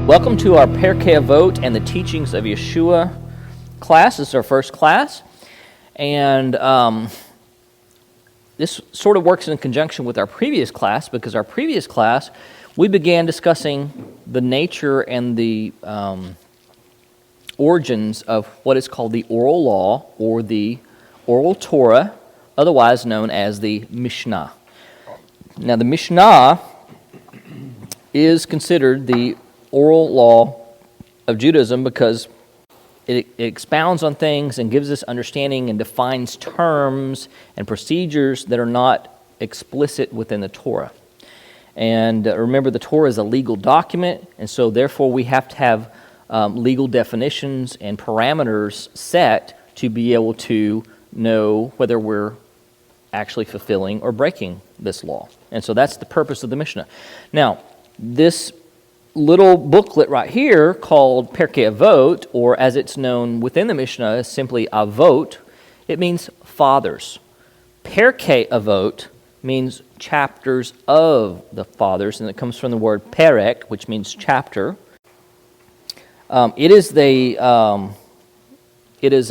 Welcome to our Pirkei Avot and the Teachings of Yeshua class. This is our first class, and this sort of works in conjunction with our previous class, because our previous class, we began discussing the nature and the origins of what is called the oral law, or the oral Torah, otherwise known as the Mishnah. Now, the Mishnah is considered the oral law of Judaism because it expounds on things and gives us understanding and defines terms and procedures that are not explicit within the Torah. And remember, the Torah is a legal document, and so therefore we have to have legal definitions and parameters set to be able to know whether we're actually fulfilling or breaking this law. And so that's the purpose of the Mishnah. Now, this little booklet right here called Pirkei Avot, or as it's known within the Mishnah, is simply Avot. It means fathers. Pirkei Avot means chapters of the fathers, and it comes from the word perek, which means chapter. It is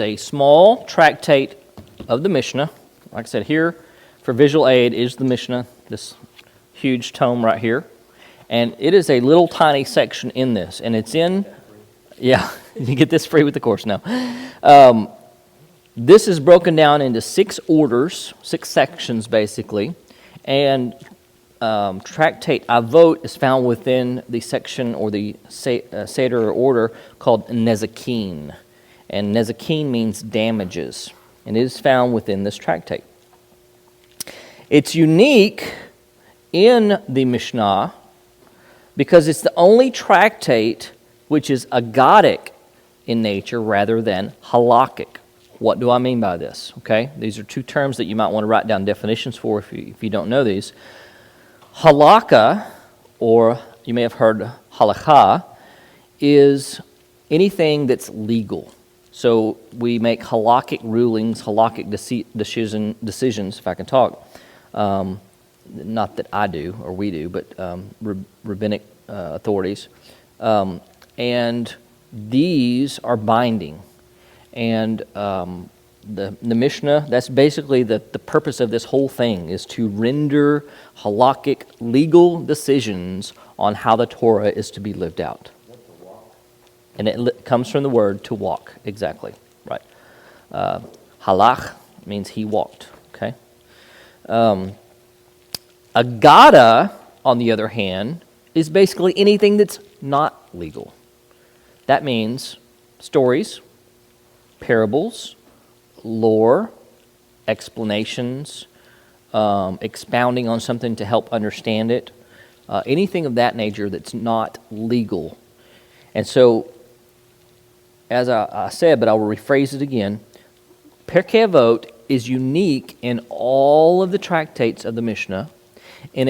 a small tractate of the Mishnah. Like I said, here for visual aid is the Mishnah, this huge tome right here. And it is a little tiny section in this, and it's in, yeah, you get this free with the course now. This is broken down into 6 orders, 6 sections basically, and tractate Avot is found within the section or the Seder or order called Nezakin. And Nezakin means damages, and it is found within this tractate. It's unique in the Mishnah because it's the only tractate which is agadic in nature rather than halakhic. What do I mean by this? Okay, these are 2 terms that you might want to write down definitions for if you don't know these. Halakha, or you may have heard halakha, is anything that's legal. So we make halakhic rulings, halakhic decisions, if I can talk. Not that I do or we do, but rabbinic authorities. And these are binding. And the Mishnah, that's basically the purpose of this whole thing, is to render halakhic legal decisions on how the Torah is to be lived out. And it comes from the word to walk, exactly, right. Halach means he walked, okay. Agada, on the other hand, is basically anything that's not legal. That means stories, parables, lore, explanations, expounding on something to help understand it, anything of that nature that's not legal. And so, as I said, but I will rephrase it again, Pirkei Avot is unique in all of the tractates of the Mishnah, in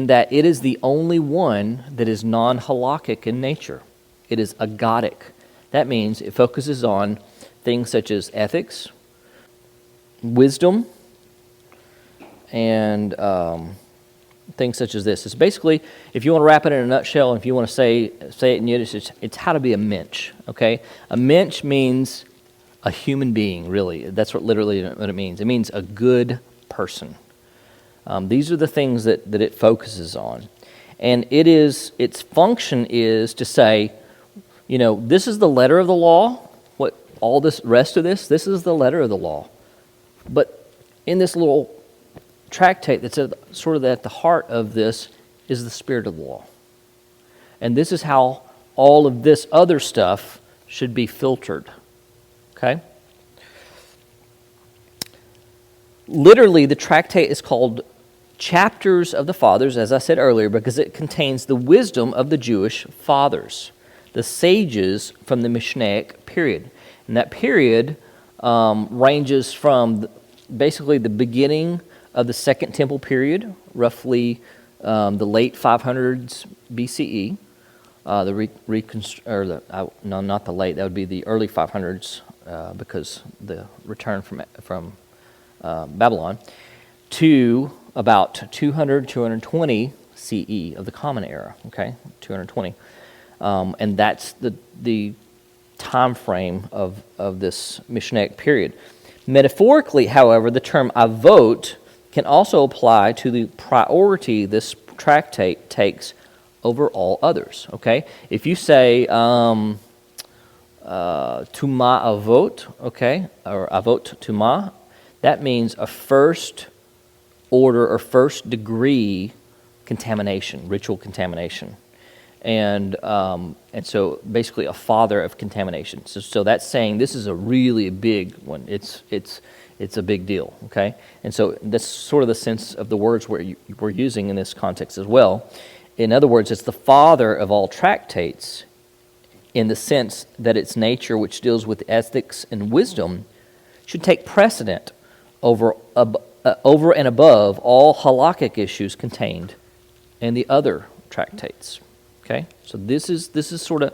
that it is the only one that is non-halakhic in nature. It is agadic. That means it focuses on things such as ethics, wisdom, and things such as this. It's basically, if you want to wrap it in a nutshell, and if you want to say it in Yiddish, it's how to be a mensch, okay? A mensch means a human being, really. That's what it means. It means a good person. These are the things that it focuses on. And its function is to say, this is the letter of the law. What all this rest of this is the letter of the law. But in this little tractate that's sort of at the heart of this is the spirit of the law. And this is how all of this other stuff should be filtered. Okay? Literally, the tractate is called Chapters of the Fathers, as I said earlier, because it contains the wisdom of the Jewish fathers, the sages from the Mishnaic period. And that period ranges from basically the beginning of the Second Temple period, roughly the late 500s BCE. Not the late, that would be the early 500s because the return from Babylon, to about 200, 220 CE of the Common Era, okay, 220. And that's the time frame of this Mishnaic period. Metaphorically, however, the term avot can also apply to the priority this tractate takes over all others. Okay, if you say Tuma Avot, okay, or Avot Tuma, that means a first order or first degree contamination, ritual contamination, and so basically a father of contamination. So that's saying this is a really big one. It's a big deal. Okay, and so that's sort of the sense of the words we're using in this context as well. In other words, it's the father of all tractates, in the sense that its nature, which deals with ethics and wisdom, should take precedent over and above all halakhic issues contained in the other tractates. Okay, so this is sort of,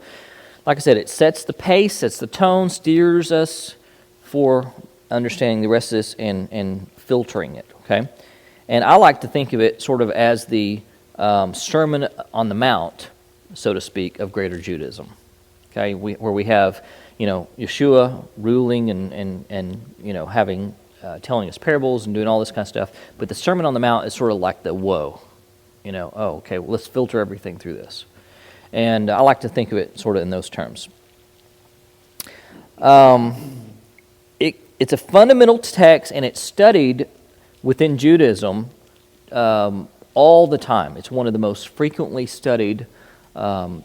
like I said, it sets the pace, sets the tone, steers us for understanding the rest of this and filtering it. Okay, and I like to think of it sort of as the Sermon on the Mount, so to speak, of Greater Judaism. Okay, where we have, Yeshua ruling and having telling us parables and doing all this kind of stuff. But the Sermon on the Mount is sort of like the whoa, okay, well, let's filter everything through this. And I like to think of it sort of in those terms. It's a fundamental text, and it's studied within Judaism all the time. It's one of the most frequently studied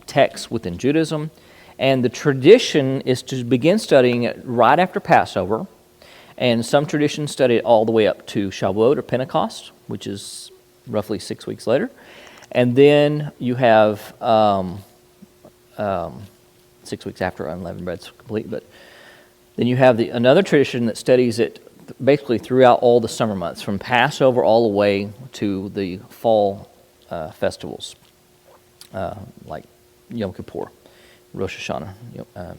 texts within Judaism. And the tradition is to begin studying it right after Passover. And some traditions study it all the way up to Shavuot or Pentecost, which is roughly 6 weeks later. And then you have 6 weeks after unleavened bread's complete. But then you have another tradition that studies it basically throughout all the summer months, from Passover all the way to the fall festivals, like Yom Kippur, Rosh Hashanah,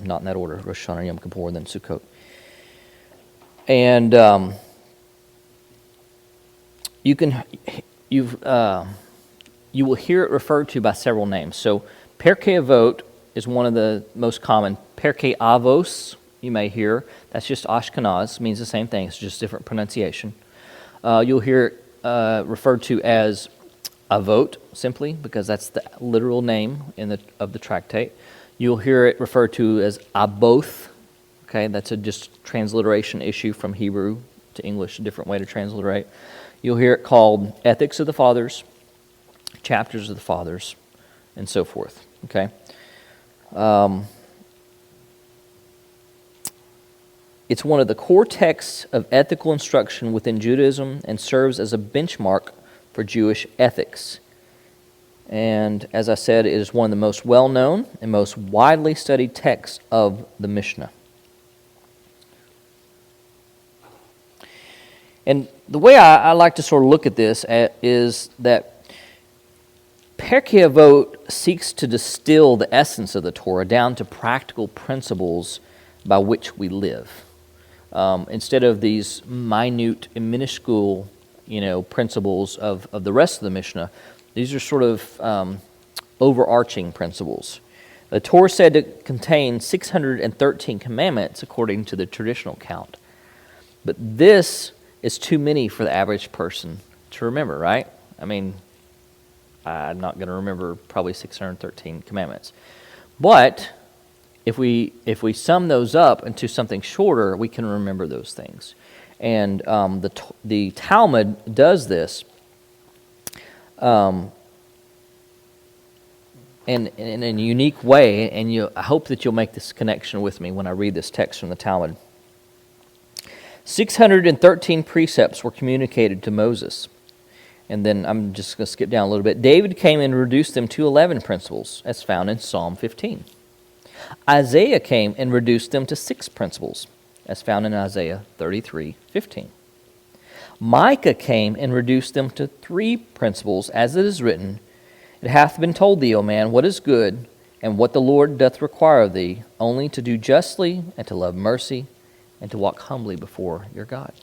not in that order, Rosh Hashanah, Yom Kippur, and then Sukkot. And you will hear it referred to by several names. So Pirkei Avot is one of the most common. Pirkei Avos, you may hear. That's just Ashkenaz, means the same thing. It's just different pronunciation. You'll hear it referred to as Avot, simply, because that's the literal name of the tractate. You'll hear it referred to as Aboth. Okay, that's a just transliteration issue from Hebrew to English, a different way to transliterate. You'll hear it called Ethics of the Fathers, Chapters of the Fathers, and so forth. Okay. It's one of the core texts of ethical instruction within Judaism and serves as a benchmark for Jewish ethics. And as I said, it is one of the most well-known and most widely studied texts of the Mishnah. And the way I like to sort of look at this is that Pirkei Avot seeks to distill the essence of the Torah down to practical principles by which we live. Instead of these minute and minuscule, principles of the rest of the Mishnah, these are sort of overarching principles. The Torah is said to contain 613 commandments according to the traditional count. But this is too many for the average person to remember, right? I mean, I'm not going to remember probably 613 commandments. But if we sum those up into something shorter, we can remember those things. And the Talmud does this in a unique way, and I hope that you'll make this connection with me when I read this text from the Talmud. 613 precepts were communicated to Moses. And then I'm just going to skip down a little bit. David came and reduced them to 11 principles, as found in Psalm 15. Isaiah came and reduced them to 6 principles, as found in Isaiah 33:15. Micah came and reduced them to 3 principles, as it is written, It hath been told thee, O man, what is good, and what the Lord doth require of thee, only to do justly, and to love mercy, and to walk humbly before your God.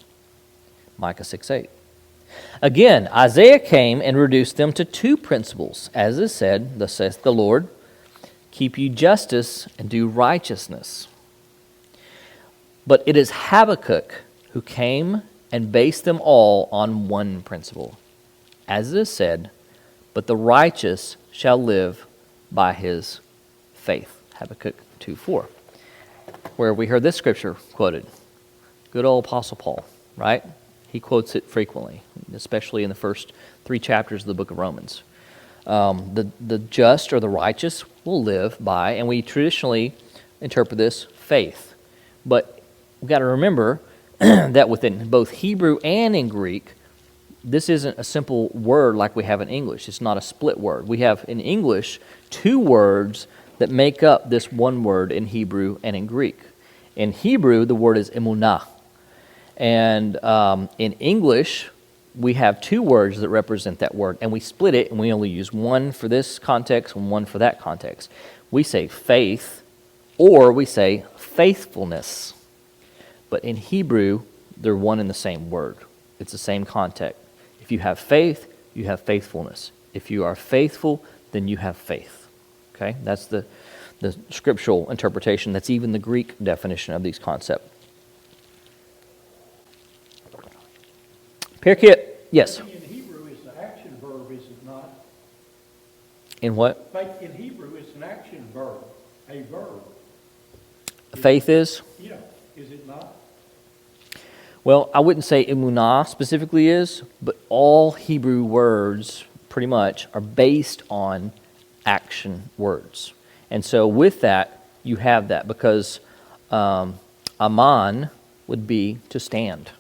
Micah 6:8. Again, Isaiah came and reduced them to 2 principles, as is said, Thus saith the Lord, keep you justice, and do righteousness. But it is Habakkuk who came and based them all on one principle. As it is said, but the righteous shall live by his faith. Habakkuk 2:4, where we heard this scripture quoted. Good old Apostle Paul, right? He quotes it frequently, especially in the first 3 chapters of the book of Romans. The just or the righteous will live by, and we traditionally interpret this, faith. But we've got to remember that within both Hebrew and in Greek, this isn't a simple word like we have in English. It's not a split word. We have in English 2 words that make up this one word in Hebrew and in Greek. In Hebrew, the word is emunah. And in English, we have 2 words that represent that word, and we split it, and we only use one for this context and one for that context. We say faith, or we say faithfulness. But in Hebrew, they're one and the same word. It's the same context. If you have faith, you have faithfulness. If you are faithful, then you have faith. Okay? That's the scriptural interpretation. That's even the Greek definition of these concepts. Pirkei, yes? In Hebrew, it's an action verb, is it not? In what? Faith in Hebrew, it's an action verb, a verb. Faith is? Yeah, is it not? Well, I wouldn't say emunah specifically is, but all Hebrew words, pretty much, are based on action words. And so with that, you have that, because aman would be to stand.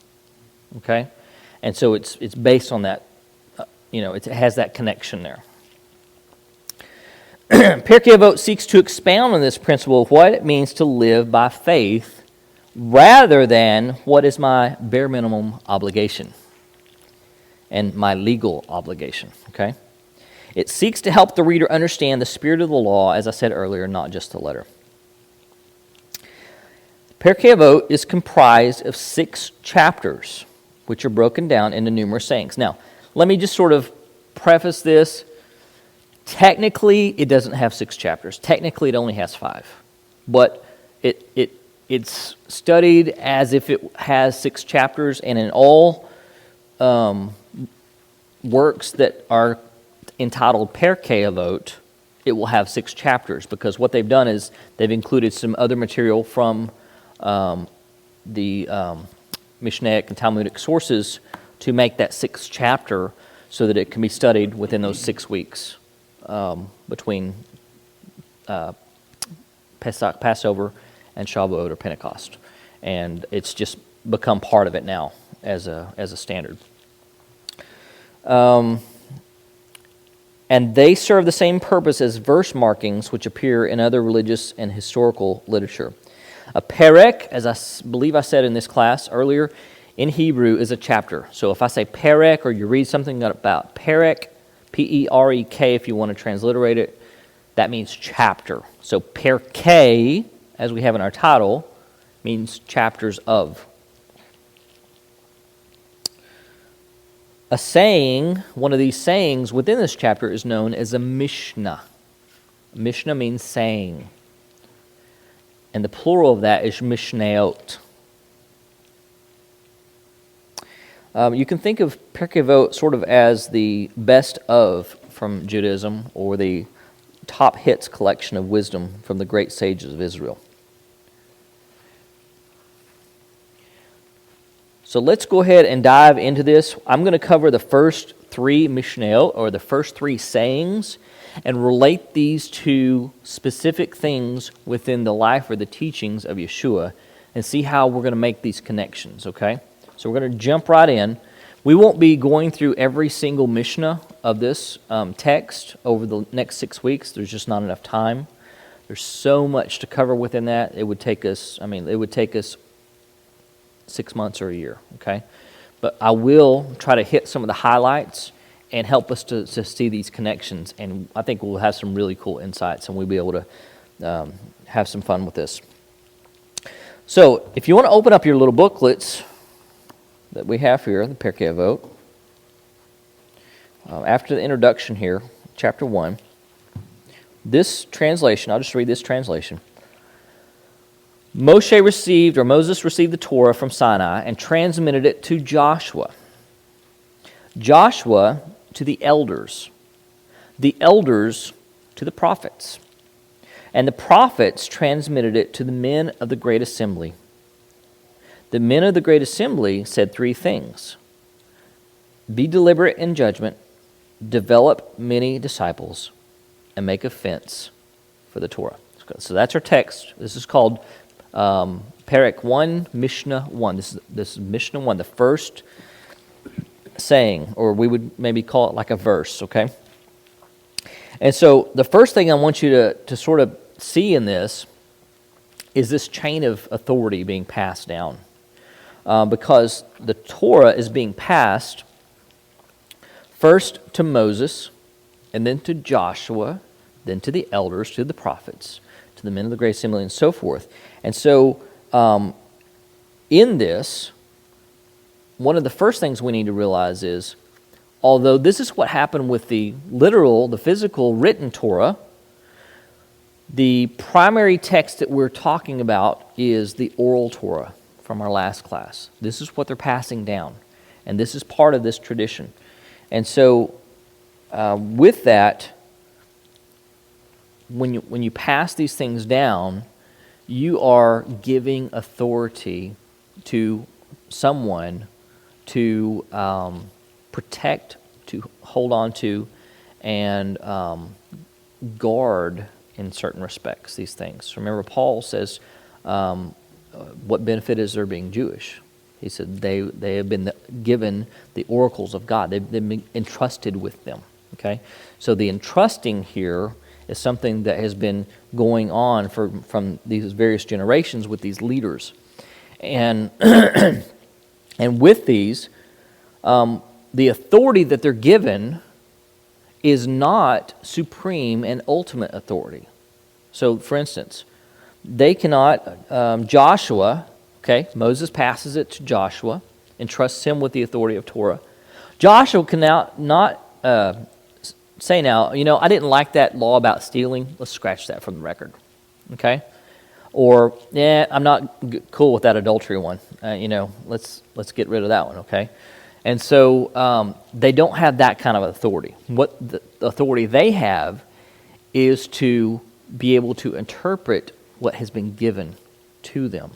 Okay? And so it's based on that, it has that connection there. Pirkei Avot seeks to expound on this principle of what it means to live by faith rather than what is my bare minimum obligation and my legal obligation, okay? It seeks to help the reader understand the spirit of the law, as I said earlier, not just the letter. Pirkei Avot is comprised of 6 chapters, which are broken down into numerous sayings. Now, let me just sort of preface this. Technically, it doesn't have 6 chapters. Technically, it only has 5. But it's studied as if it has 6 chapters, and in all works that are entitled Pirkei Avot, it will have 6 chapters, because what they've done is they've included some other material from the Mishnaic and Talmudic sources to make that 6th chapter so that it can be studied within those 6 weeks between Pesach, Passover, and Shavuot or Pentecost. And it's just become part of it now as a standard. And they serve the same purpose as verse markings which appear in other religious and historical literature. A perek, as I believe I said in this class earlier, in Hebrew is a chapter. So if I say perek, or you read something about perek, P-E-R-E-K if you want to transliterate it, that means chapter. So Pirkei, as we have in our title, means chapters of. A saying, one of these sayings within this chapter is known as a Mishnah. Mishnah means saying. And the plural of that is Mishnayot. You can think of Pirkei Avot sort of as the best of from Judaism, or the top hits collection of wisdom from the great sages of Israel. So let's go ahead and dive into this. I'm going to cover the first 3 Mishnayot, or the first 3 sayings, and relate these to specific things within the life or the teachings of Yeshua, and see how we're going to make these connections, okay? So we're going to jump right in. We won't be going through every single Mishnah of this text over the next 6 weeks. There's just not enough time. There's so much to cover within that. It would take us 6 months or a year, okay? But I will try to hit some of the highlights and help us to see these connections. And I think we'll have some really cool insights, and we'll be able to have some fun with this. So if you want to open up your little booklets that we have here, the Pirkei Avot, after the introduction here, chapter 1, This translation, I'll just read this translation. Moses received the Torah from Sinai and transmitted it to Joshua. Joshua to the elders to the prophets, and the prophets transmitted it to the men of the great assembly. The men of the great assembly said three things: be deliberate in judgment, develop many disciples, and make a fence for the Torah. So that's our text. This is called Perek 1, Mishnah 1. This is Mishnah 1, the first saying, or we would maybe call it like a verse, okay? And so the first thing I want you to sort of see in this is this chain of authority being passed down. Because the Torah is being passed first to Moses, and then to Joshua, then to the elders, to the prophets, to the men of the great assembly, and so forth. And so in this, one of the first things we need to realize is, although this is what happened with the literal, the physical written Torah, the primary text that we're talking about is the oral Torah from our last class. This is what they're passing down, and this is part of this tradition. And so with that, when you pass these things down, you are giving authority to someone to protect, to hold on to, and guard in certain respects these things. Remember, Paul says, what benefit is there being Jewish? He said they have been given the oracles of God. They've been entrusted with them. Okay, so the entrusting here is something that has been going on from these various generations with these leaders, and and with these, the authority that they're given is not supreme and ultimate authority. So, for instance, they cannot, Joshua, okay, Moses passes it to Joshua, entrusts him with the authority of Torah. Joshua can now not say now, I didn't like that law about stealing. Let's scratch that from the record, okay? Or, I'm not cool with that adultery one. Let's get rid of that one, okay? And so they don't have that kind of authority. What the authority they have is to be able to interpret what has been given to them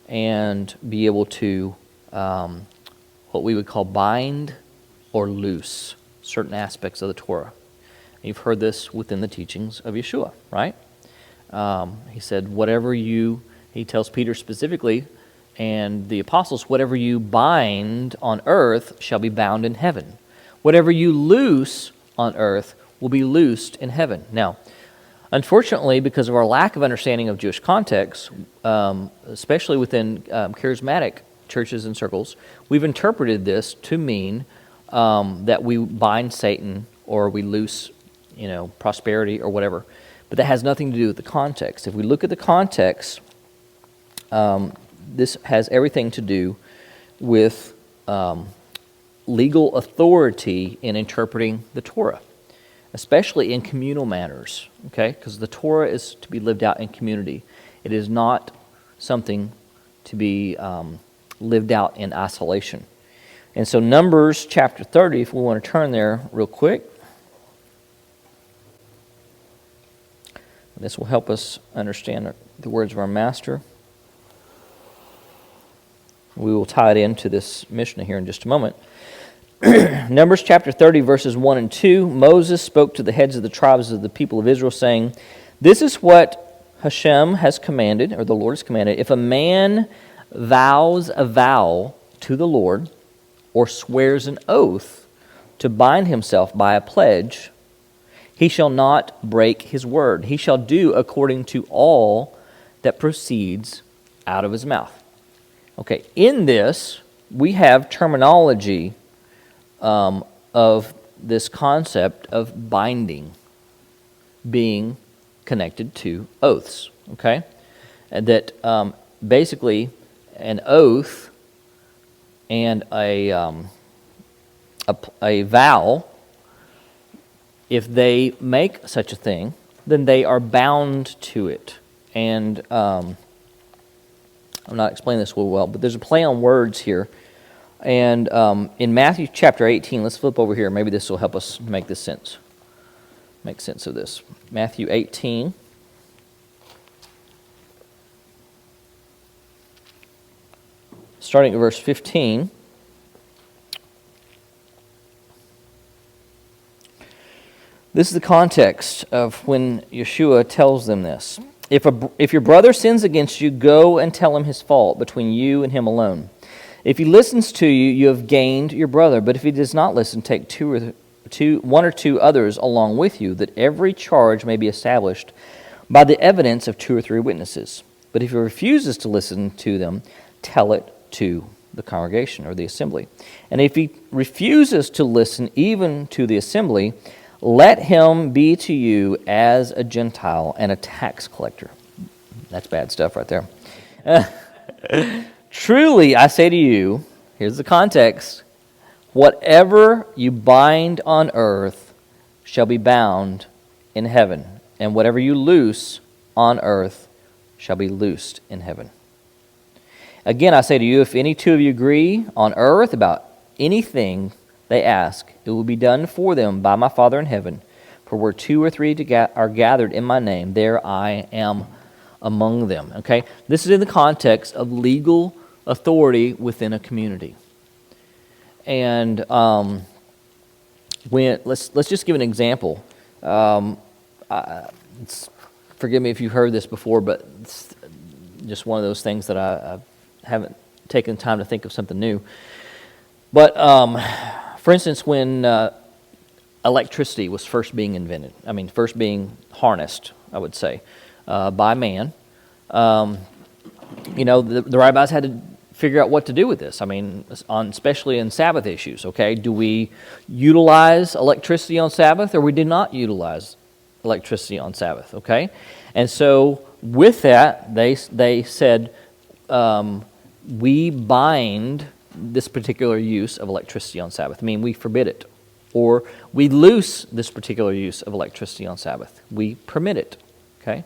and be able to, what we would call bind or loose certain aspects of the Torah. You've heard this within the teachings of Yeshua, right? He said, he tells Peter specifically, and the apostles, whatever you bind on earth shall be bound in heaven. Whatever you loose on earth will be loosed in heaven. Now, unfortunately, because of our lack of understanding of Jewish context, especially within charismatic churches and circles, we've interpreted this to mean that we bind Satan or we loose, prosperity or whatever. But that has nothing to do with the context. If we look at the context, this has everything to do with legal authority in interpreting the Torah, especially in communal matters, okay? Because the Torah is to be lived out in community. It is not something to be lived out in isolation. And so Numbers chapter 30, if we want to turn there real quick, this will help us understand the words of our Master. We will tie it into this Mishnah here in just a moment. Numbers chapter 30, verses 1 and 2. Moses spoke to the heads of the tribes of the people of Israel, saying, "This is what Hashem has commanded, or the Lord has commanded. If a man vows a vow to the Lord, or swears an oath to bind himself by a pledge, he shall not break his word. He shall do according to all that proceeds out of his mouth." Okay, in this, we have terminology of this concept of binding being connected to oaths, okay? And that basically an oath and a vow if they make such a thing, then they are bound to it. And I'm not explaining this real well, but there's a play on words here. And in Matthew chapter 18, let's flip over here. Maybe this will help us make sense of this. Matthew 18. Starting at verse 15. This is the context of when Yeshua tells them this. If your brother sins against you, go and tell him his fault between you and him alone. If he listens to you, you have gained your brother. But if he does not listen, take one or two others along with you, that every charge may be established by the evidence of 2 or 3 witnesses. But if he refuses to listen to them, tell it to the congregation or the assembly. And if he refuses to listen even to the assembly, let him be to you as a Gentile and a tax collector. That's bad stuff right there. Truly, I say to you, here's the context, whatever you bind on earth shall be bound in heaven, and whatever you loose on earth shall be loosed in heaven. Again, I say to you, if any two of you agree on earth about anything they ask, it will be done for them by my Father in heaven. For where 2 or 3 are gathered in my name, there I am among them. Okay? This is in the context of legal authority within a community. And let's just give an example. Forgive me if you've heard this before, but it's just one of those things that I haven't taken time to think of something new. But for instance, when electricity was first being invented, first being harnessed, I would say, by man, the rabbis had to figure out what to do with this. Especially in Sabbath issues, okay? Do we utilize electricity on Sabbath, or we do not utilize electricity on Sabbath, okay? And so with that, they said, we bind this particular use of electricity on Sabbath. We forbid it. Or we loose this particular use of electricity on Sabbath. We permit it, okay?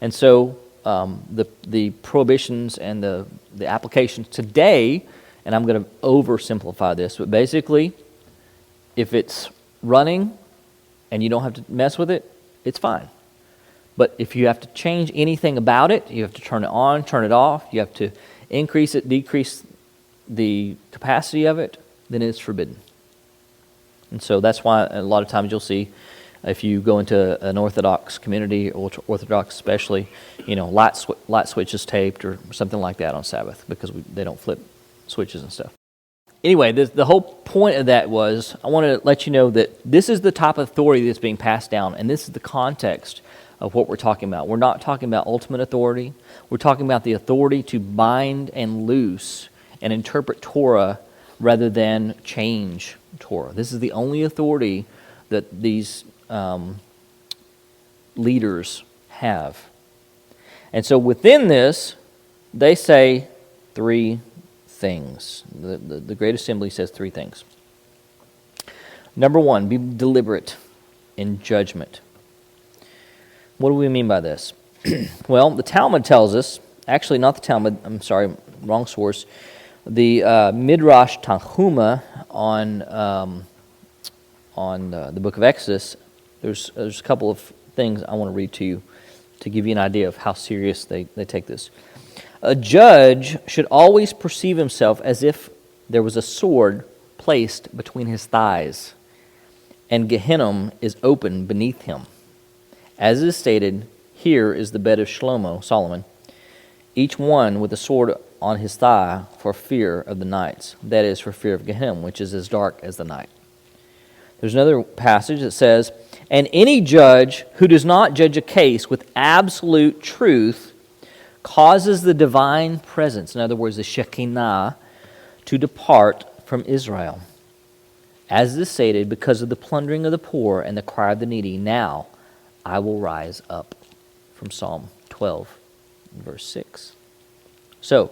And so the prohibitions and the applications today, and I'm going to oversimplify this, but basically, if it's running and you don't have to mess with it, it's fine. But if you have to change anything about it, you have to turn it on, turn it off, you have to increase it, decrease the capacity of it, then it's forbidden. And so that's why a lot of times you'll see, if you go into an Orthodox community, Orthodox especially, light switches taped or something like that on Sabbath, because they don't flip switches and stuff. Anyway, the whole point of that was, I want to let you know that this is the type of authority that's being passed down, and this is the context of what we're talking about. We're not talking about ultimate authority. We're talking about the authority to bind and loose and interpret Torah rather than change Torah. This is the only authority that these leaders have. And so within this, they say 3 things. The Great Assembly says 3 things. Number 1, be deliberate in judgment. What do we mean by this? Well, the Talmud tells us, actually not the Talmud, I'm sorry, wrong source, the Midrash Tanhuma on the book of Exodus, there's a couple of things I want to read to you to give you an idea of how serious they take this. A judge should always perceive himself as if there was a sword placed between his thighs, and Gehenna is open beneath him. As is stated, here is the bed of Solomon, each one with a sword on his thigh for fear of the nights, that is, for fear of Gehenna, which is as dark as the night. There's another passage that says, and any judge who does not judge a case with absolute truth causes the divine presence, in other words, the Shekinah, to depart from Israel. As is stated, because of the plundering of the poor and the cry of the needy, now I will rise up. From Psalm 12, verse 6. So,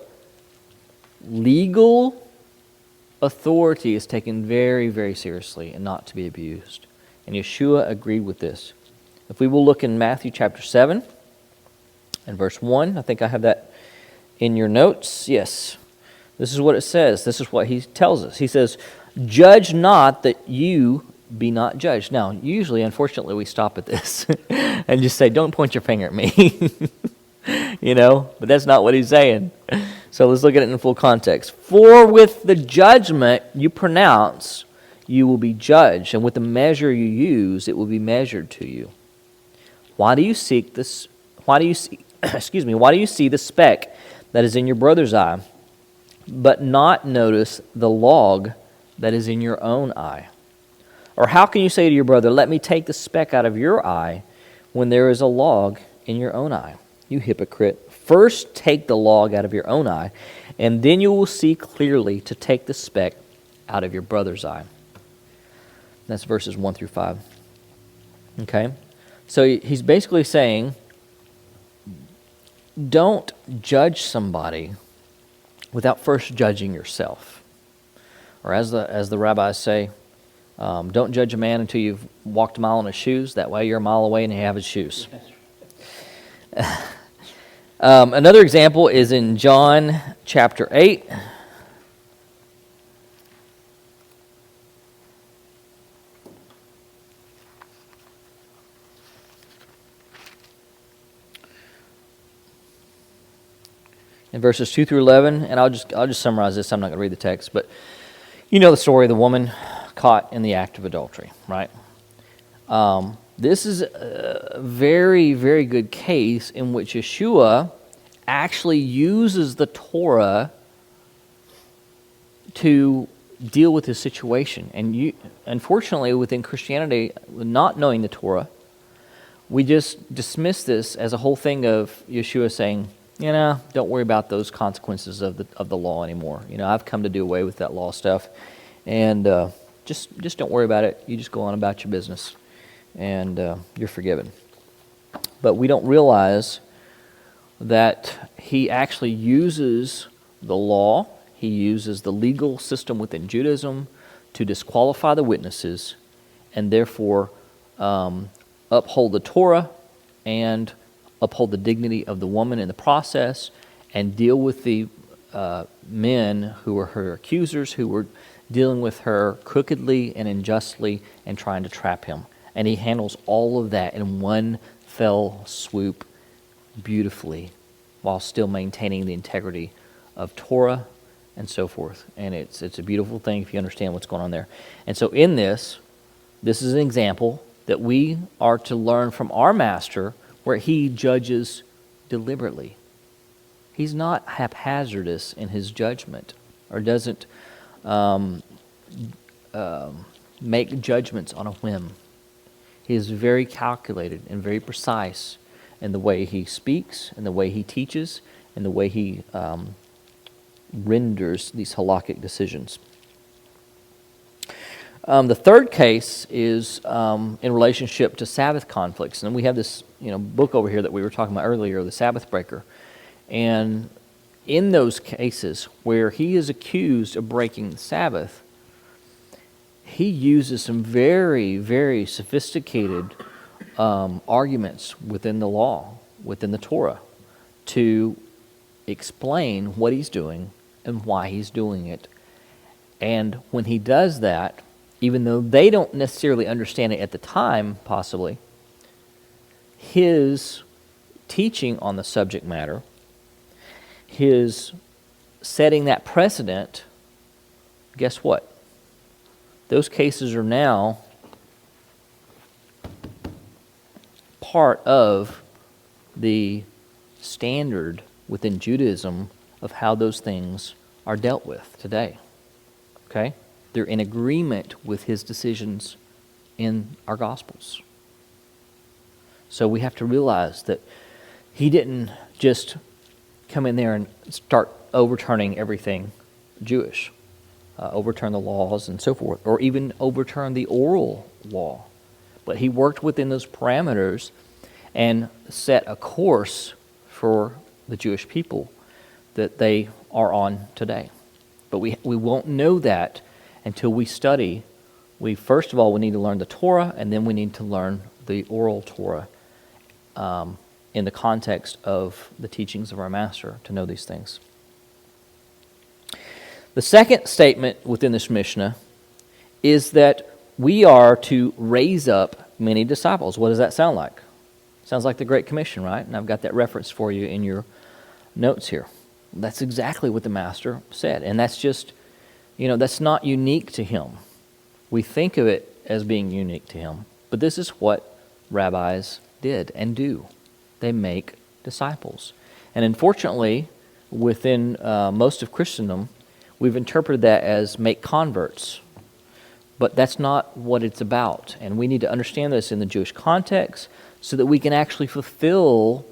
legal authority is taken very, very seriously and not to be abused. And Yeshua agreed with this. If we will look in Matthew chapter 7 and verse 1, I think I have that in your notes. Yes. This is what it says. This is what he tells us. He says, "Judge not that you be not judged." Now, usually, unfortunately, we stop at this and just say, "Don't point your finger at me." But that's not what he's saying. So let's look at it in full context. "For with the judgment you pronounce, you will be judged, and with the measure you use, it will be measured to you. Why do you seek this? Why do you see? Why do you see the speck that is in your brother's eye, but not notice the log that is in your own eye? Or how can you say to your brother, 'Let me take the speck out of your eye,' when there is a log in your own eye? You hypocrite, first take the log out of your own eye, and then you will see clearly to take the speck out of your brother's eye." That's verses 1 through 5. Okay? So he's basically saying, don't judge somebody without first judging yourself. Or as the rabbis say, don't judge a man until you've walked a mile in his shoes. That way you're a mile away and you have his shoes. Another example is in John chapter 8. In verses 2 through 11, and I'll just summarize this. I'm not going to read the text, but you know the story of the woman caught in the act of adultery, right? This is a very, very good case in which Yeshua actually uses the Torah to deal with his situation. And unfortunately, within Christianity, not knowing the Torah, we just dismiss this as a whole thing of Yeshua saying, don't worry about those consequences of the law anymore. I've come to do away with that law stuff, and just don't worry about it. You just go on about your business, and you're forgiven. But we don't realize that he actually uses the law, he uses the legal system within Judaism to disqualify the witnesses, and therefore uphold the Torah and uphold the dignity of the woman in the process, and deal with the men who were her accusers, who were dealing with her crookedly and unjustly and trying to trap him. And he handles all of that in one fell swoop beautifully, while still maintaining the integrity of Torah and so forth. And it's a beautiful thing if you understand what's going on there. And so in this is an example that we are to learn from our master, where he judges deliberately. He's not haphazardous in his judgment, or doesn't make judgments on a whim. He is very calculated and very precise in the way he speaks, and the way he teaches, and the way he renders these halakhic decisions. The third case is in relationship to Sabbath conflicts. And we have this book over here that we were talking about earlier, the Sabbath Breaker. And in those cases where he is accused of breaking the Sabbath, he uses some very, very sophisticated arguments within the law, within the Torah, to explain what he's doing and why he's doing it. And when he does that, even though they don't necessarily understand it at the time, possibly, his teaching on the subject matter, his setting that precedent, guess what? Those cases are now part of the standard within Judaism of how those things are dealt with today. Okay? They're in agreement with his decisions in our Gospels. So we have to realize that he didn't just come in there and start overturning everything Jewish, overturn the laws and so forth, or even overturn the oral law. But he worked within those parameters and set a course for the Jewish people that they are on today. But we won't know that until we study First of all, we need to learn the Torah, and then we need to learn the oral Torah in the context of the teachings of our Master to know these things. The second statement within this Mishnah is that we are to raise up many disciples. What does that sound like? Sounds like the Great Commission, right? And I've got that reference for you in your notes here. That's exactly what the Master said. And that's just, that's not unique to him. We think of it as being unique to him. But this is what rabbis did and do. They make disciples. And unfortunately, within most of Christendom, we've interpreted that as make converts. But that's not what it's about. And we need to understand this in the Jewish context so that we can actually fulfill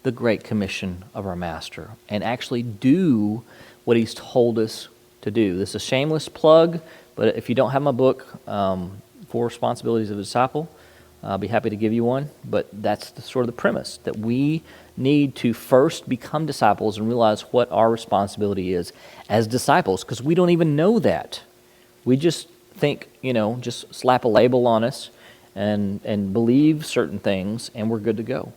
the Great Commission of our Master and actually do what he's told us to do. This is a shameless plug, but if you don't have my book, Four Responsibilities of a Disciple, I'll be happy to give you one. But that's sort of the premise, that we need to first become disciples and realize what our responsibility is as disciples, because we don't even know that. We just think, just slap a label on us and believe certain things, and we're good to go.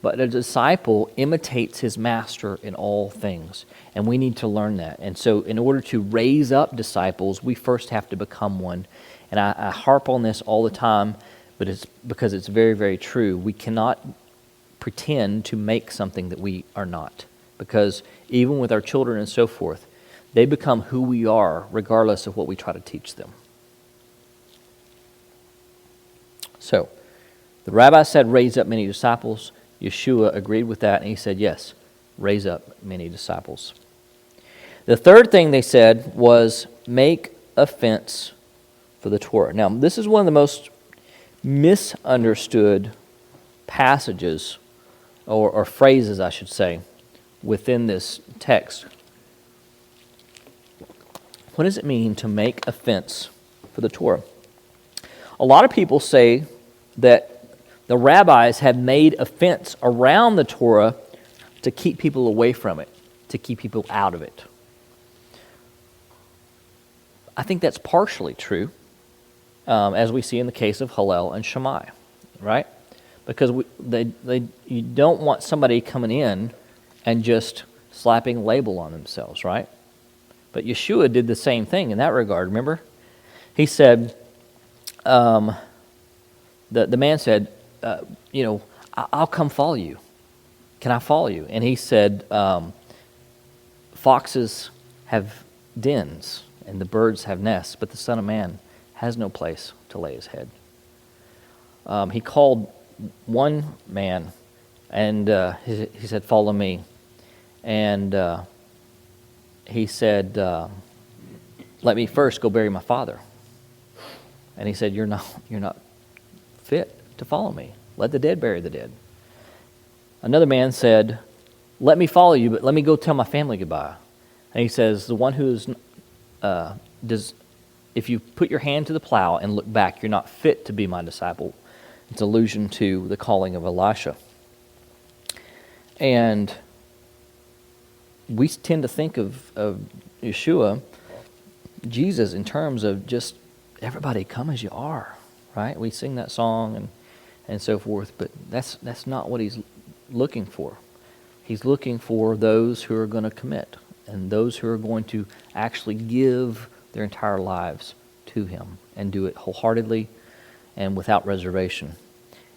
But a disciple imitates his master in all things, and we need to learn that. And so in order to raise up disciples, we first have to become one. And I harp on this all the time, but it's because it's very, very true. We cannot pretend to make something that we are not, because even with our children and so forth, they become who we are regardless of what we try to teach them. So, the rabbi said, raise up many disciples. Yeshua agreed with that, and he said, yes, raise up many disciples. The third thing they said was, make a fence for the Torah. Now, this is one of the most misunderstood passages, or phrases, I should say, within this text. What does it mean to make a fence for the Torah? A lot of people say that the rabbis have made a fence around the Torah to keep people away from it, to keep people out of it. I think that's partially true, as we see in the case of Hillel and Shammai, right? Because you don't want somebody coming in and just slapping a label on themselves, right? But Yeshua did the same thing in that regard, remember? He said, the man said, I'll come follow you. Can I follow you? And he said, foxes have dens and the birds have nests, but the Son of Man has no place to lay his head. He called one man and he said, follow me. And he said, let me first go bury my father. And he said, you're not fit to follow me. Let the dead bury the dead. Another man said, let me follow you, but let me go tell my family goodbye. And he says, the one who if you put your hand to the plow and look back, you're not fit to be my disciple. It's allusion to the calling of Elisha. And we tend to think of Yeshua, Jesus, in terms of just everybody come as you are, right? We sing that song and so forth, but that's not what he's looking for. He's looking for those who are going to commit and those who are going to actually give their entire lives to him and do it wholeheartedly and without reservation.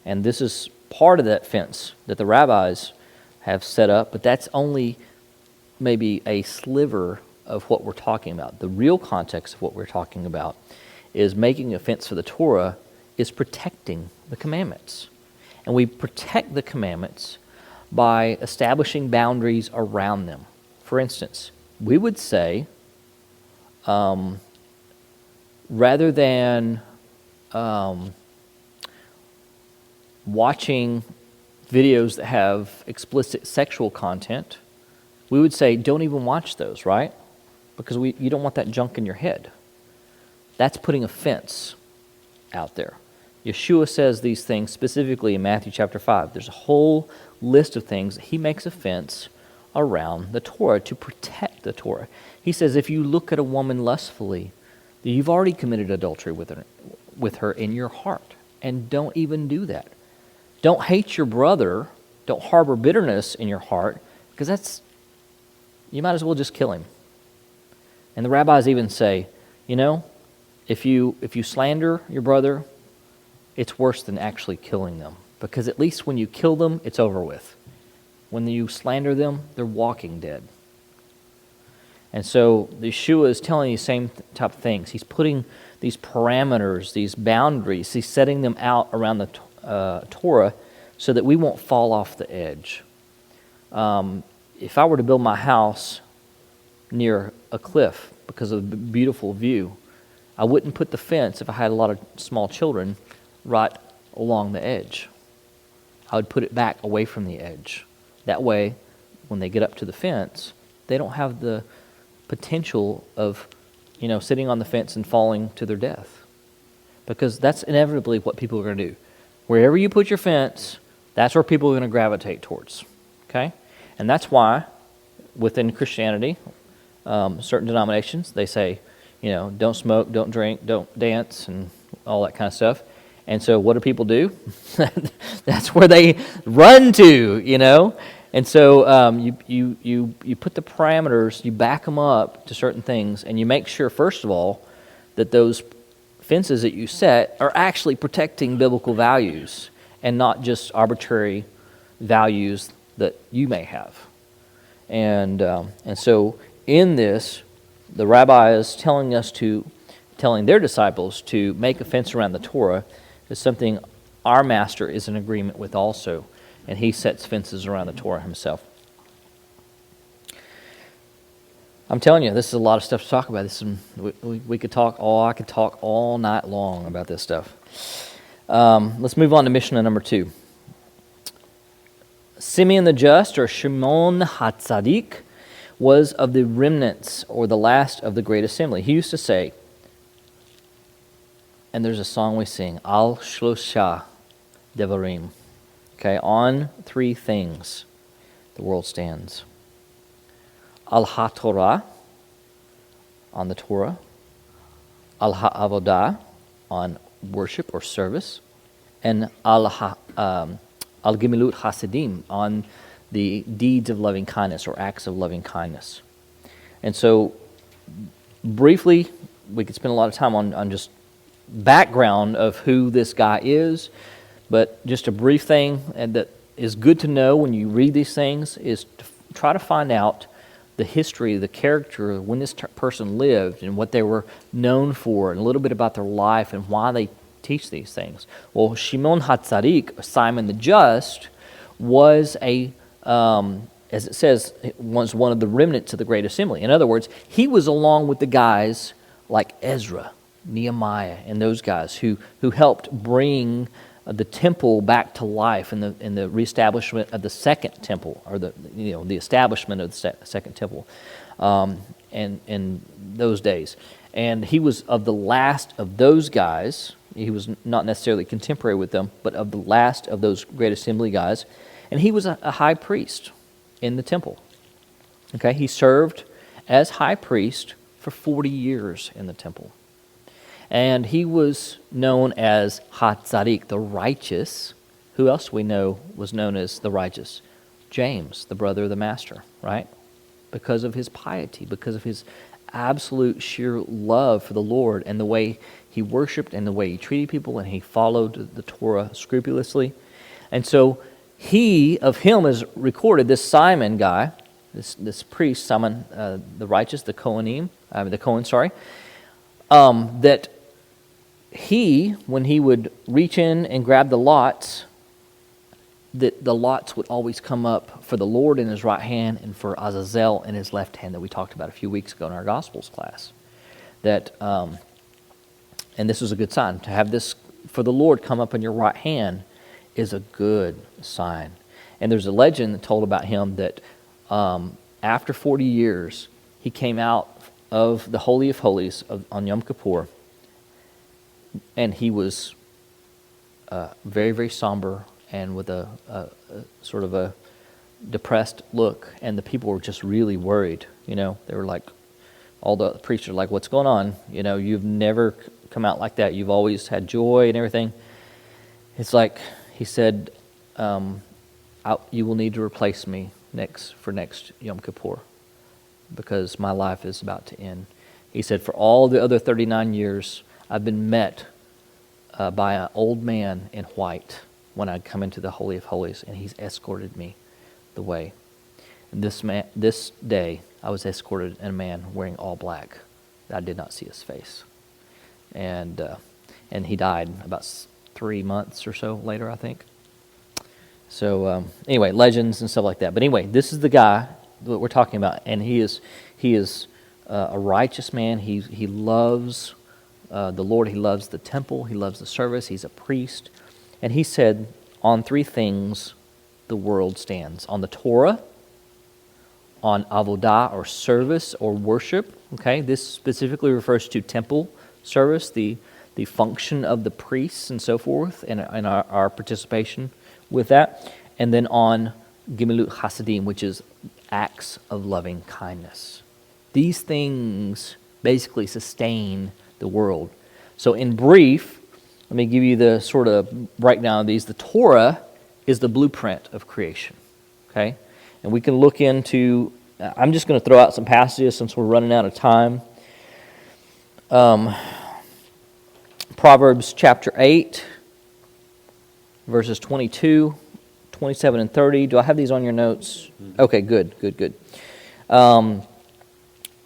And this is part of that fence that the rabbis have set up, but that's only maybe a sliver of what we're talking about. The real context of what we're talking about is making a fence for the Torah is protecting the commandments. And we protect the commandments by establishing boundaries around them. For instance, we would say, rather than watching videos that have explicit sexual content, we would say, don't even watch those, right? Because you don't want that junk in your head. That's putting a fence out there. Yeshua says these things specifically in Matthew chapter 5. There's a whole list of things that he makes a fence around the Torah to protect the Torah. He says, if you look at a woman lustfully, You've already committed adultery with her in your heart. And don't even do that. Don't hate your brother. Don't harbor bitterness in your heart, because you might as well just kill him. And the rabbis even say, if you slander your brother, it's worse than actually killing them. Because at least when you kill them, it's over with. When you slander them, they're walking dead. And so Yeshua is telling these same type of things. He's putting these parameters, these boundaries, he's setting them out around the Torah so that we won't fall off the edge. If I were to build my house near a cliff because of the beautiful view, I wouldn't put the fence, if I had a lot of small children, right along the edge. I would put it back away from the edge. That way, when they get up to the fence, they don't have the potential of, sitting on the fence and falling to their death. Because that's inevitably what people are going to do. Wherever you put your fence, that's where people are going to gravitate towards. Okay? And that's why, within Christianity, certain denominations, they say, don't smoke, don't drink, don't dance, and all that kind of stuff. And so what do people do? That's where they run to, And so you put the parameters, you back them up to certain things, and you make sure, first of all, that those fences that you set are actually protecting biblical values and not just arbitrary values that you may have. And so in this, the rabbi is telling their disciples to make a fence around the Torah is something our master is in agreement with also. And he sets fences around the Torah himself. I'm telling you, this is a lot of stuff to talk about. We could talk I could talk all night long about this stuff. Let's move on to Mishnah number 2. Simeon the Just, or Shimon HaTzadik, was of the remnants, or the last of the great assembly. He used to say, and there's a song we sing, Al Shlosha Devarim. Okay, on 3 things the world stands. Al HaTorah, on the Torah. Al HaAvodah, on worship or service. And Al Gemilut Hasidim, on the deeds of loving kindness or acts of loving kindness. And so, briefly, we could spend a lot of time on just background of who this guy is, but just a brief thing and that is good to know when you read these things is to try to find out the history, the character, when this person lived and what they were known for, and a little bit about their life and why they teach these things. Well, Shimon HaTzadik, Simon the Just, was as it says, was one of the remnants of the great assembly. In other words, he was along with the guys like Ezra, Nehemiah, and those guys who helped bring the temple back to life in the reestablishment of the second temple, or the establishment of the second temple, and in those days. And he was of the last of those guys. He was not necessarily contemporary with them, but of the last of those great assembly guys. And he was a high priest in the temple. Okay, he served as high priest for 40 years in the temple. And he was known as HaTzadik, the righteous. Who else we know was known as the righteous? James, the brother of the master, right? Because of his piety, because of his absolute sheer love for the Lord and the way he worshiped and the way he treated people, and he followed the Torah scrupulously. And so of him is recorded, this Simon guy, this priest, Simon the righteous, the Cohen, that he, when he would reach in and grab the lots, that the lots would always come up for the Lord in his right hand and for Azazel in his left hand, that we talked about a few weeks ago in our Gospels class. That, and this was a good sign. To have this for the Lord come up in your right hand is a good sign. And there's a legend told about him that after 40 years, he came out of the Holy of Holies on Yom Kippur, and he was very, very somber and with a sort of a depressed look, and the people were just really worried. They were like, all the priests are like, what's going on? You've never come out like that. You've always had joy and everything. It's like he said, you will need to replace me next Yom Kippur because my life is about to end. He said, for all the other 39 years, I've been met by an old man in white when I come into the Holy of Holies, and he's escorted me the way. And this day, I was escorted in a man wearing all black. I did not see his face. And he died about 3 months or so later, I think. So anyway, legends and stuff like that. But anyway, this is the guy that we're talking about, and he is a righteous man. He loves the Lord. He loves the temple. He loves the service. He's a priest. And he said, on 3 things the world stands: on the Torah, on avodah or service or worship. Okay, this specifically refers to temple service, the function of the priests and so forth, and our participation with that. And then on Gemilut Chasadim, which is acts of loving kindness. These things basically sustain the world. So in brief, let me give you the sort of breakdown of these. The Torah is the blueprint of creation. Okay? And we can look into, I'm just going to throw out some passages since we're running out of time. Proverbs chapter 8, verses 22, 27, and 30. Do I have these on your notes? Okay, good.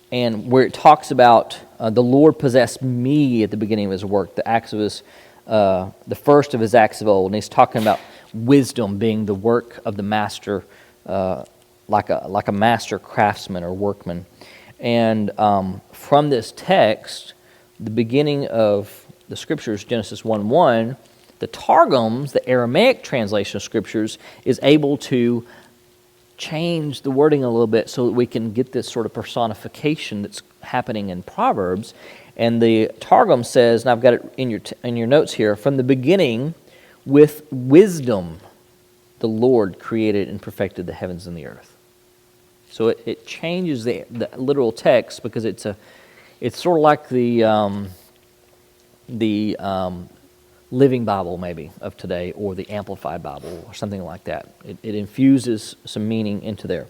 And where it talks about the Lord possessed me at the beginning of his work, the acts of his, the first of his acts of old. And he's talking about wisdom being the work of the master, like a master craftsman or workman. And from this text, the beginning of the scriptures, Genesis 1:1, the Targums, the Aramaic translation of scriptures, is able to change the wording a little bit so that we can get this sort of personification that's happening in Proverbs. And the Targum says, and I've got it in your notes here, from the beginning, with wisdom, the Lord created and perfected the heavens and the earth. So it changes the literal text because it's sort of like the Living Bible maybe of today, or the Amplified Bible or something like that. It infuses some meaning into there.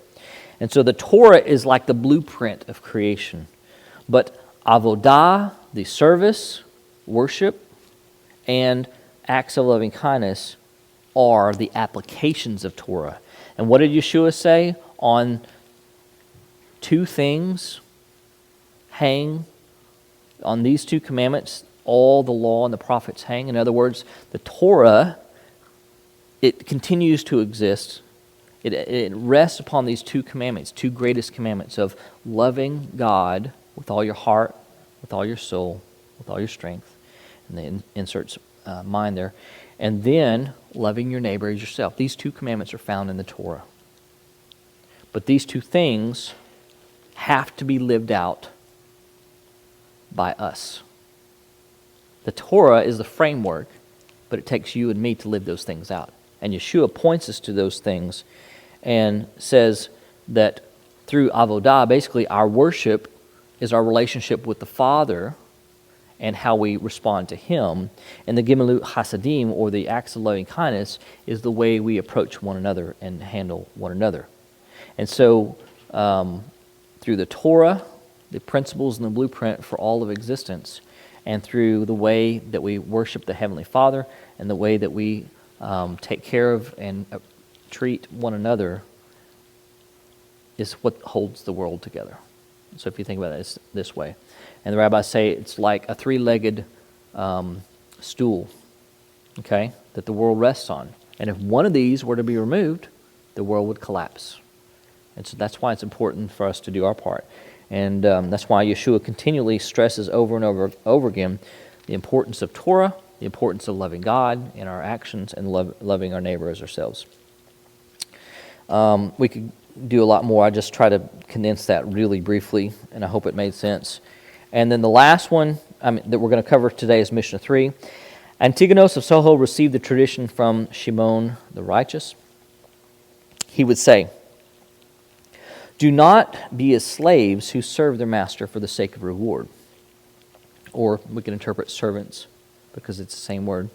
And so the Torah is like the blueprint of creation. But avodah, the service, worship, and acts of loving kindness are the applications of Torah. And what did Yeshua say? On 2 things hang, on these 2 commandments, all the law and the prophets hang. In other words, the Torah, it continues to exist. It rests upon these 2 commandments, 2 greatest commandments of loving God with all your heart, with all your soul, with all your strength. And then inserts mind there. And then loving your neighbor as yourself. These 2 commandments are found in the Torah. But these 2 things have to be lived out by us. The Torah is the framework, but it takes you and me to live those things out. And Yeshua points us to those things and says that through avodah, basically our worship is our relationship with the Father and how we respond to Him. And the Gemilut Chasadim, or the acts of loving kindness, is the way we approach one another and handle one another. And so through the Torah, the principles and the blueprint for all of existence, and through the way that we worship the Heavenly Father and the way that we take care of and treat one another, is what holds the world together. So if you think about it, it's this way. And the rabbis say it's like a 3-legged stool, okay, that the world rests on. And if one of these were to be removed, the world would collapse. And so that's why it's important for us to do our part. And that's why Yeshua continually stresses over and over again the importance of Torah, the importance of loving God in our actions, and loving our neighbor as ourselves. We could do a lot more. I just try to condense that really briefly, and I hope it made sense. And then the last one that we're going to cover today is Mishnah 3. Antigonus of Soho received the tradition from Shimon the righteous. He would say, Do not be as slaves who serve their master for the sake of reward. Or we can interpret servants because it's the same word.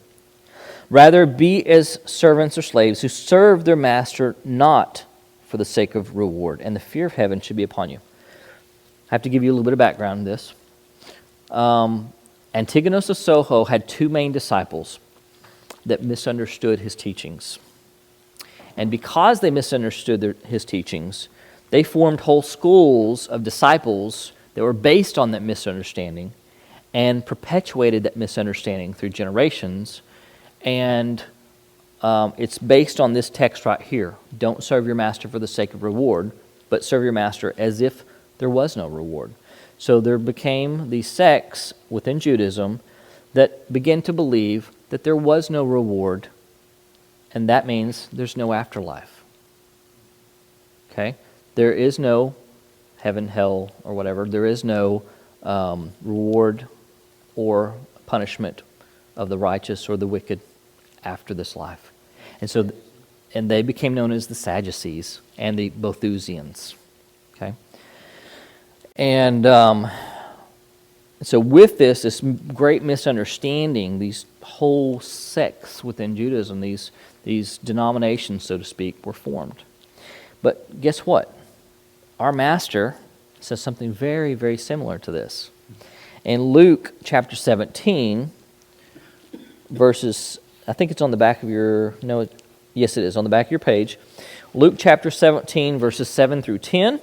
Rather, be as servants or slaves who serve their master not for the sake of reward. And the fear of heaven should be upon you. I have to give you a little bit of background on this. Antigonus of Soho had two main disciples that misunderstood his teachings. And because they misunderstood his teachings, they formed whole schools of disciples that were based on that misunderstanding and perpetuated that misunderstanding through generations. And it's based on this text right here. Don't serve your master for the sake of reward, but serve your master as if there was no reward. So there became these sects within Judaism that began to believe that there was no reward, and that means there's no afterlife. Okay? There is no heaven, hell, or whatever. There is no reward or punishment of the righteous or the wicked after this life. And they became known as the Sadducees and the Boethusians. Okay? And so with this great misunderstanding, these whole sects within Judaism, these denominations, so to speak, were formed. But guess what? Our master says something very, very similar to this. In Luke chapter 17, verses, I think it's on the back of your, no, yes it is, on the back of your page. Luke chapter 17, verses 7 through 10.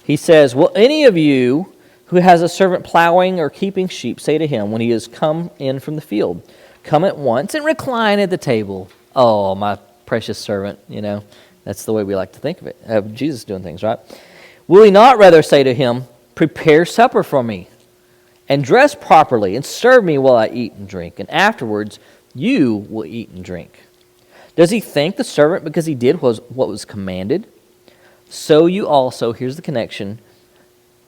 He says, will any of you who has a servant plowing or keeping sheep say to him when he has come in from the field, come at once and recline at the table? Oh, my precious servant, that's the way we like to think of it. Of Jesus doing things, right? Will he not rather say to him, prepare supper for me, and dress properly, and serve me while I eat and drink, and afterwards you will eat and drink? Does he thank the servant because he did what was commanded? So you also, here's the connection,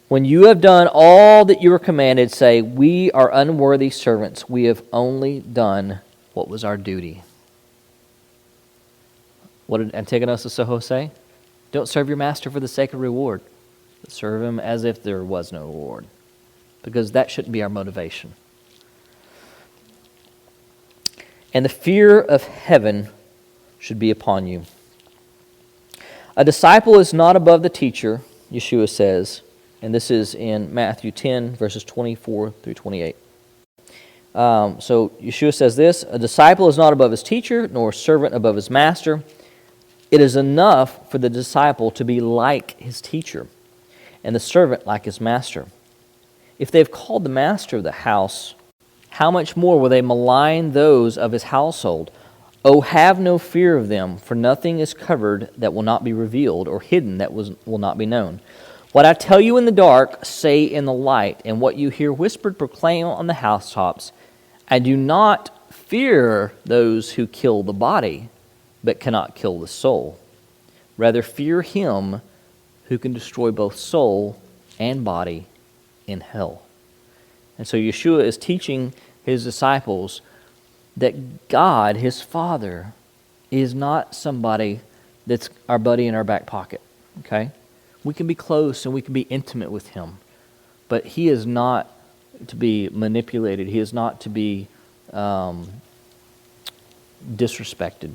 when you have done all that you were commanded, say, we are unworthy servants. We have only done what was our duty. What did Antigonus of Soho say? Don't serve your master for the sake of reward, but serve him as if there was no reward, because that shouldn't be our motivation. And the fear of heaven should be upon you. A disciple is not above the teacher, Yeshua says, and this is in Matthew 10, verses 24 through 28. So Yeshua says this, a disciple is not above his teacher, nor a servant above his master. It is enough for the disciple to be like his teacher, and the servant like his master. If they have called the master of the house, how much more will they malign those of his household? Oh, have no fear of them, for nothing is covered that will not be revealed, or hidden that will not be known. What I tell you in the dark, say in the light, and what you hear whispered, proclaim on the housetops. And do not fear those who kill the body, but cannot kill the soul. Rather fear him who can destroy both soul and body in hell. And so Yeshua is teaching his disciples that God, his Father, is not somebody that's our buddy in our back pocket, okay? We can be close and we can be intimate with him, but he is not to be manipulated. He is not to be disrespected.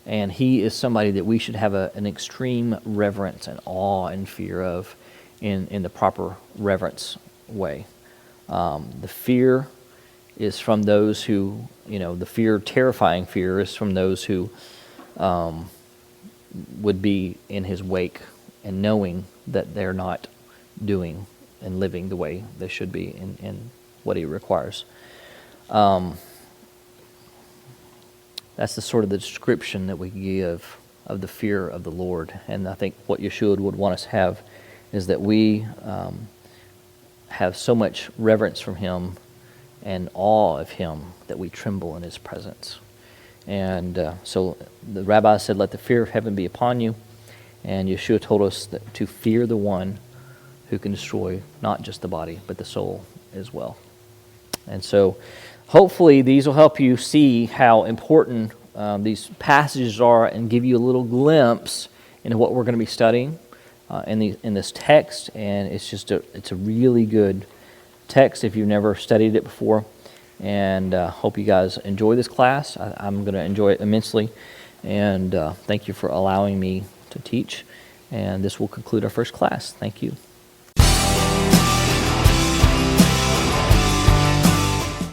And he is somebody that we should have an extreme reverence and awe and fear of in the proper reverence way. The fear is from those who, the terrifying fear is from those who would be in his wake and knowing that they're not doing and living the way they should be in what he requires. That's the sort of the description that we give of the fear of the Lord. And I think what Yeshua would want us to have is that we have so much reverence from him and awe of him that we tremble in his presence. And so the rabbi said, let the fear of heaven be upon you. And Yeshua told us that to fear the one who can destroy not just the body, but the soul as well. And so hopefully these will help you see how important these passages are and give you a little glimpse into what we're going to be studying. in this text, and it's a really good text if you've never studied it before. And hope you guys enjoy this class. I'm going to enjoy it immensely, and thank you for allowing me to teach. And this will conclude our first class. Thank you.